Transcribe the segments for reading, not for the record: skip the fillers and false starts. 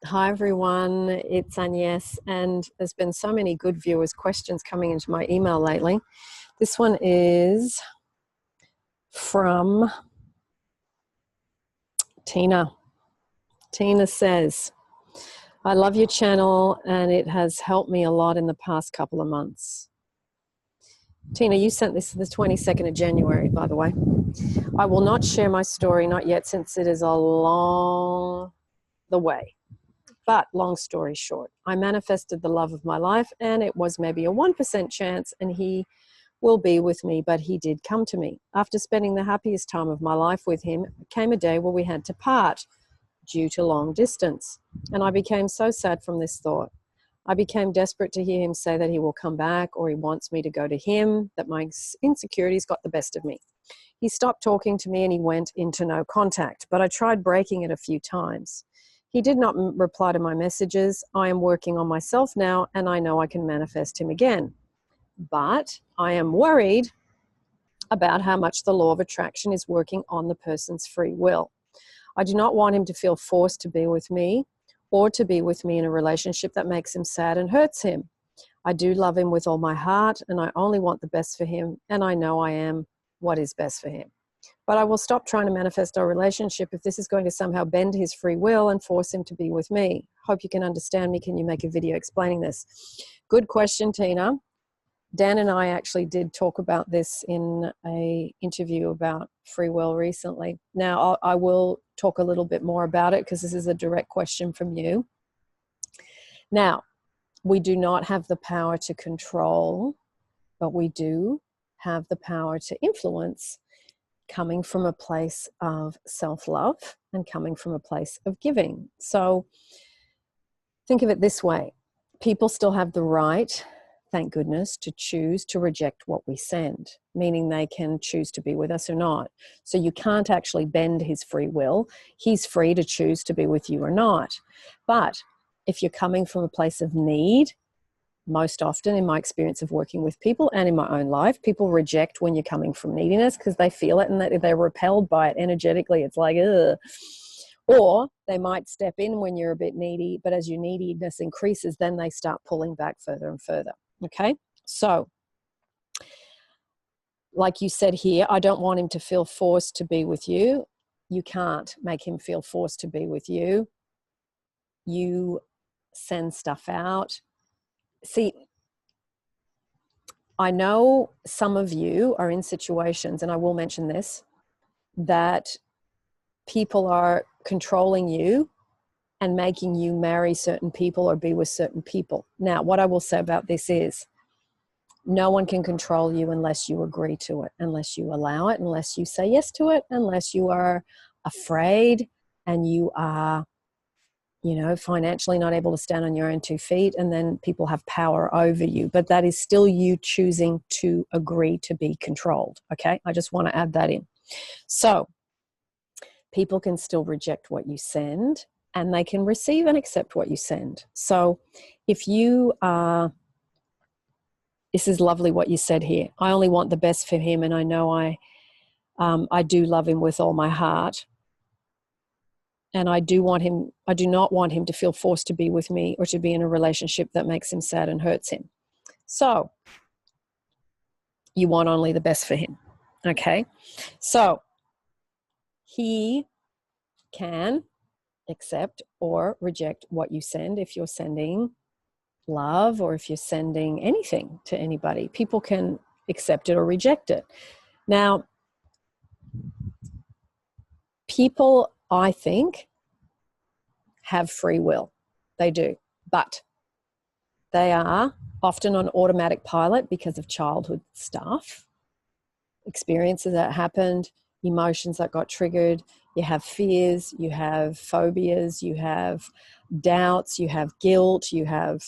Hi everyone, it's Agnes, and there's been so many good viewers' questions coming into my email lately. This one is from Tina. Tina says, I love your channel and it has helped me a lot in the past couple of months. Tina, you sent this the 22nd of January, by the way. I will not share my story, not yet, since it is a long way. But long story short, I manifested the love of my life, and it was maybe a 1% chance and he will be with me, but he did come to me. After spending the happiest time of my life with him, came a day where we had to part due to long distance. And I became so sad from this thought. I became desperate to hear him say that he will come back or he wants me to go to him, that my insecurities got the best of me. He stopped talking to me and he went into no contact, but I tried breaking it a few times. He did not reply to my messages. I am working on myself now, and I know I can manifest him again. But I am worried about how much the law of attraction is working on the person's free will. I do not want him to feel forced to be with me or to be with me in a relationship that makes him sad and hurts him. I do love him with all my heart, and I only want the best for him, and I know I am what is best for him. But I will stop trying to manifest our relationship if this is going to somehow bend his free will and force him to be with me. Hope you can understand me. Can you make a video explaining this? Good question, Tina. Dan and I actually did talk about this in an interview about free will recently. Now, I will talk a little bit more about it because this is a direct question from you. Now, we do not have the power to control, but we do have the power to influence, coming from a place of self-love and coming from a place of giving. So think of it this way. People still have the right, thank goodness, to choose to reject what we send, meaning they can choose to be with us or not. So you can't actually bend his free will. He's free to choose to be with you or not. But if you're coming from a place of need, most often in my experience of working with people and in my own life, people reject when you're coming from neediness because they feel it and they're repelled by it energetically. It's like, ugh. Or they might step in when you're a bit needy, but as your neediness increases, then they start pulling back further and further. Okay? So, like you said here, I don't want him to feel forced to be with you. You can't make him feel forced to be with you. You send stuff out. See, I know some of you are in situations, and I will mention this, that people are controlling you and making you marry certain people or be with certain people. Now, what I will say about this is no one can control you unless you agree to it, unless you allow it, unless you say yes to it, unless you are afraid and you are, financially not able to stand on your own 2 feet, and then people have power over you. But that is still you choosing to agree to be controlled, okay? I just want to add that in. So people can still reject what you send, and they can receive and accept what you send. So if you are, this is lovely what you said here, I only want the best for him, and I know I do love him with all my heart. And I do not want him to feel forced to be with me or to be in a relationship that makes him sad and hurts him. So you want only the best for him, okay? So he can accept or reject what you send. If you're sending love or if you're sending anything to anybody, people can accept it or reject it. Now, people, I think, have free will. They do. But they are often on automatic pilot because of childhood stuff, experiences that happened, emotions that got triggered. You have fears, you have phobias, you have doubts, you have guilt, you have,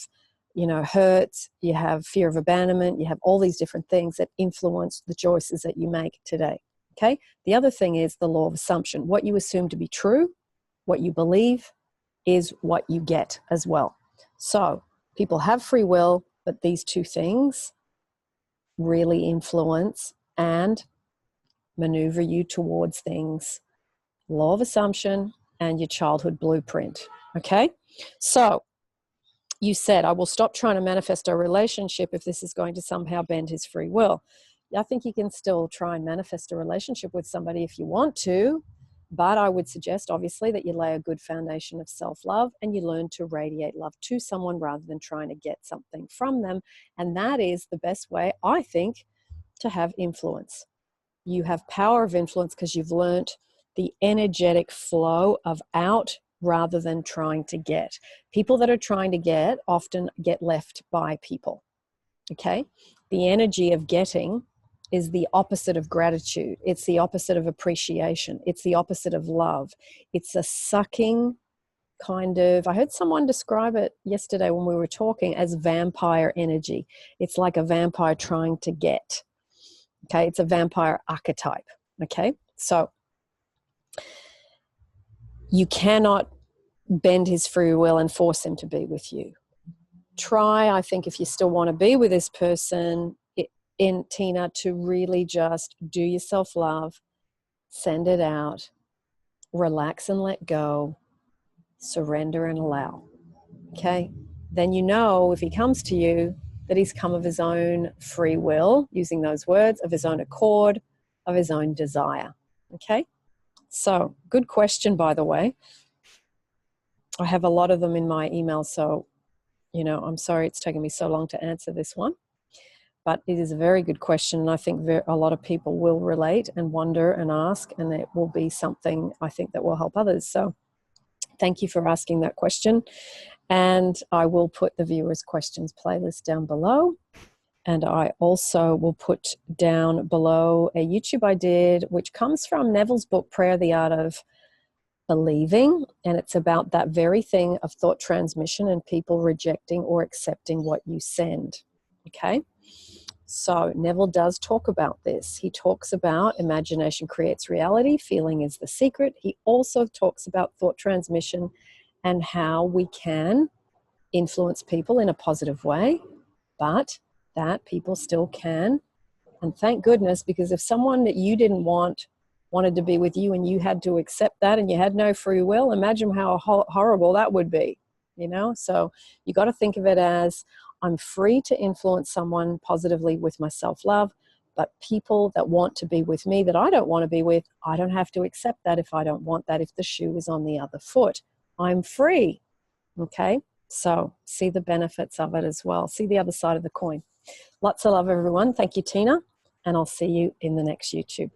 hurts, you have fear of abandonment, you have all these different things that influence the choices that you make today. Okay? The other thing is the law of assumption. What you assume to be true, what you believe, is what you get as well. So people have free will, but these two things really influence and maneuver you towards things. Law of assumption and your childhood blueprint. Okay? So you said, I will stop trying to manifest a relationship if this is going to somehow bend his free will. I think you can still try and manifest a relationship with somebody if you want to, but I would suggest, obviously, that you lay a good foundation of self-love and you learn to radiate love to someone rather than trying to get something from them. And that is the best way, I think, to have influence. You have power of influence because you've learned the energetic flow of out rather than trying to get. People that are trying to get often get left by people, okay? The energy of getting is the opposite of gratitude. It's the opposite of appreciation. It's the opposite of love. It's a sucking kind of, I heard someone describe it yesterday when we were talking as vampire energy. It's like a vampire trying to get, okay? It's a vampire archetype, okay? So you cannot bend his free will and force him to be with you. Try, I think, if you still want to be with this person, Tina, to really just do your self-love, send it out, relax and let go, surrender and allow, okay? Then you know if he comes to you that he's come of his own free will, using those words, of his own accord, of his own desire, okay? So, good question, by the way. I have a lot of them in my email, so, I'm sorry it's taken me so long to answer this one. But it is a very good question, and I think a lot of people will relate and wonder and ask, and it will be something I think that will help others. So thank you for asking that question. And I will put the viewers' questions playlist down below. And I also will put down below a YouTube I did, which comes from Neville's book, Prayer, the Art of Believing. And it's about that very thing of thought transmission and people rejecting or accepting what you send. Okay? So Neville does talk about this. He talks about imagination creates reality, feeling is the secret. He also talks about thought transmission and how we can influence people in a positive way, but that people still can. And thank goodness, because if someone that you didn't want wanted to be with you and you had to accept that and you had no free will, imagine how horrible that would be, So you got to think of it as, I'm free to influence someone positively with my self-love, but people that want to be with me that I don't want to be with, I don't have to accept that if I don't want that, if the shoe is on the other foot. I'm free, okay? So see the benefits of it as well. See the other side of the coin. Lots of love, everyone. Thank you, Tina, and I'll see you in the next YouTube.